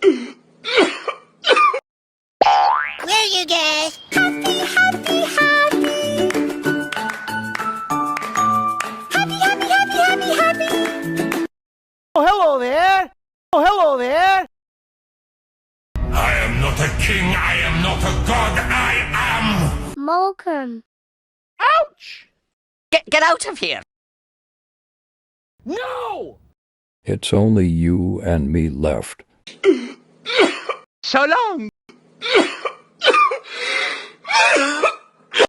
Will you guys? Happy, happy, happy. Happy, happy, happy, happy, happy. Oh, hello there! Oh, hello there! I am not a king, I am not a god, I am... Malcolm. Ouch! Get out of here! No! It's only you and me left. So long!